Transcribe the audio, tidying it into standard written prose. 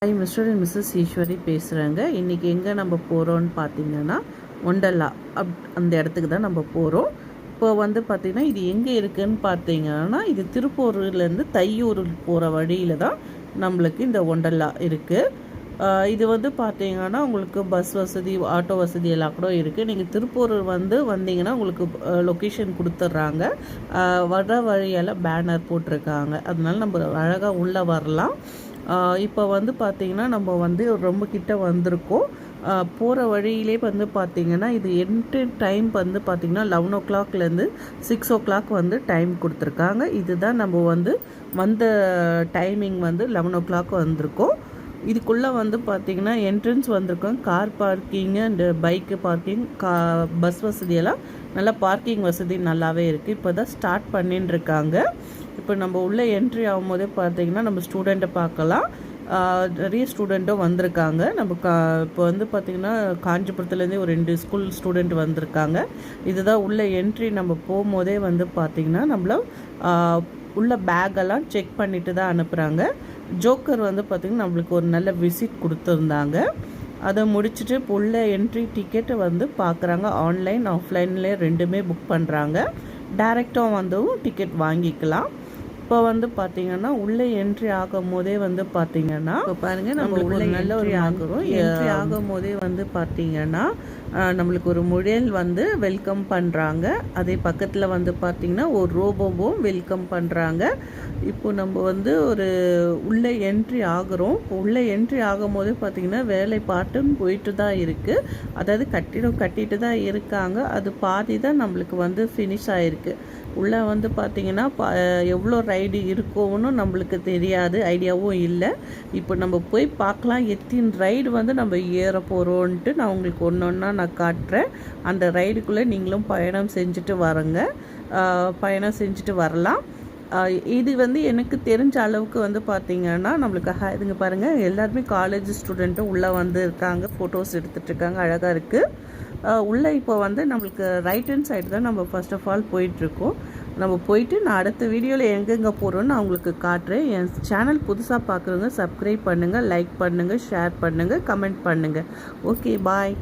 Hi mister and missus Eswari பேசுகிறேங்க. இன்றைக்கி எங்கே நம்ம போகிறோன்னு பார்த்தீங்கன்னா ஒண்டர்லா அந்த இடத்துக்கு தான் நம்ம போகிறோம். இப்போ வந்து பார்த்திங்கன்னா இது எங்கே இருக்குதுன்னு பார்த்தீங்கன்னா இது திருப்பூர்லேருந்து தையூர் போகிற வழியில் தான் நம்மளுக்கு இந்த ஒண்டர்லா இருக்குது. இது வந்து பார்த்தீங்கன்னா உங்களுக்கு பஸ் வசதி ஆட்டோ வசதி எல்லாம் கூட இருக்குது. நீங்கள் திருப்பூர் வந்தீங்கன்னா உங்களுக்கு லொக்கேஷன் கொடுத்துட்றாங்க. வர வழியால் பேனர் போட்டிருக்காங்க, அதனால நம்ம அழகாக உள்ளே வரலாம். இப்போ வந்து பார்த்திங்கன்னா நம்ம வந்து ரொம்ப கிட்ட வந்திருக்கோம். போகிற வழியிலே வந்து பார்த்திங்கன்னா இது என்ட்ரி டைம் வந்து பார்த்திங்கன்னா 11 o'clockலேருந்து 6 o'clock வந்து டைம் கொடுத்துருக்காங்க. இதுதான் நம்ம வந்து வந்த டைமிங் வந்து 11 o'clock வந்திருக்கோம். இதுக்குள்ளே வந்து பார்த்திங்கன்னா என்ட்ரன்ஸ் வந்திருக்கோம். Car parking and bike parking, bus வசதியெல்லாம் நல்லா பார்க்கிங் வசதி நல்லாவே இருக்குது. இப்போ தான் ஸ்டார்ட் பண்ணின்னு இருக்காங்க. இப்போ நம்ம உள்ளே என்ட்ரி ஆகும்போதே பார்த்திங்கன்னா நம்ம ஸ்டூடெண்ட்டை பார்க்கலாம். நிறைய ஸ்டூடெண்ட்டும் வந்திருக்காங்க. நம்ம இப்போ வந்து பார்த்திங்கன்னா காஞ்சிபுரத்துலேருந்தே ஒரு 2 ஸ்கூல் ஸ்டூடெண்ட் வந்திருக்காங்க. இதுதான் உள்ளே என்ட்ரி. நம்ம போகும்போதே வந்து பார்த்திங்கன்னா நம்மள உள்ள பேக்கெல்லாம் செக் பண்ணிட்டு தான் அனுப்புகிறாங்க. ஜோக்கர் வந்து பார்த்திங்கன்னா நம்மளுக்கு ஒரு நல்ல விசிட் கொடுத்துருந்தாங்க. அதை முடிச்சுட்டு இப்போ உள்ள என்ட்ரி டிக்கெட்டை வந்து பார்க்குறாங்க. ஆன்லைன் ஆஃப்லைன்லேயே ரெண்டுமே புக் பண்ணுறாங்க. டைரெக்டாக வந்தும் டிக்கெட் வாங்கிக்கலாம். இப்போ வந்து பார்த்திங்கன்னா உள்ளே என்ட்ரி ஆகும் போதே வந்து பார்த்திங்கன்னா இப்போ பாருங்கள் நம்ம உள்ளே நல்ல ஒரு ஆகிறோம். என்ட்ரி ஆகும் போதே வந்து பார்த்திங்கன்னா நம்மளுக்கு ஒரு முயல் வந்து வெல்கம் பண்ணுறாங்க. அதே பக்கத்தில் வந்து பார்த்திங்கன்னா ஒரு ரோபோவும் வெல்கம் பண்ணுறாங்க. இப்போ நம்ம வந்து ஒரு உள்ளே என்ட்ரி ஆகிறோம். உள்ளே என்ட்ரி ஆகும் போதே பார்த்திங்கன்னா வேலை பாட்டுன்னு போயிட்டு தான் இருக்குது. அதாவது கட்டிட்டு தான் இருக்காங்க. அது பாதி தான் நம்மளுக்கு வந்து ஃபினிஷ் ஆகிருக்கு. உள்ளே வந்து பார்த்திங்கன்னா எவ்வளோ ரைடு இருக்கும்னு நம்மளுக்கு தெரியாது, ஐடியாவும் இல்லை. இப்போ நம்ம போய் பார்க்கலாம் எத்தின் ரைடு வந்து நம்ம ஏற போகிறோன்ட்டு நான் உங்களுக்கு ஒன்று ஒன்றா நான் காட்டுறேன். அந்த ரைடுக்குள்ளே நீங்களும் பயணம் செஞ்சுட்டு வரலாம். இது வந்து எனக்கு தெரிஞ்ச அளவுக்கு வந்து பார்த்திங்கன்னா நம்மளுக்கு இதுங்க பாருங்கள், எல்லாருமே காலேஜ் ஸ்டூடெண்ட்டும் உள்ளே வந்து இருக்காங்க, ஃபோட்டோஸ் எடுத்துகிட்ருக்காங்க, அழகாக இருக்குது. உள்ளே இப்போ வந்து நம்மளுக்கு ரைட் ஹேண்ட் சைடு தான் நம்ம ஃபர்ஸ்ட் ஆஃப் ஆல் போயிட்டுருக்கோம். நம்ம போயிட்டு நான் அடுத்த வீடியோவில் எங்கெங்கே போகிறோன்னு நான் உங்களுக்கு காட்டுறேன். என் சேனல் புதுசாக பார்க்குறவங்க சப்ஸ்கிரைப் பண்ணுங்கள், லைக் பண்ணுங்கள், ஷேர் பண்ணுங்கள், கமெண்ட் பண்ணுங்கள். ஓகே, பாய்.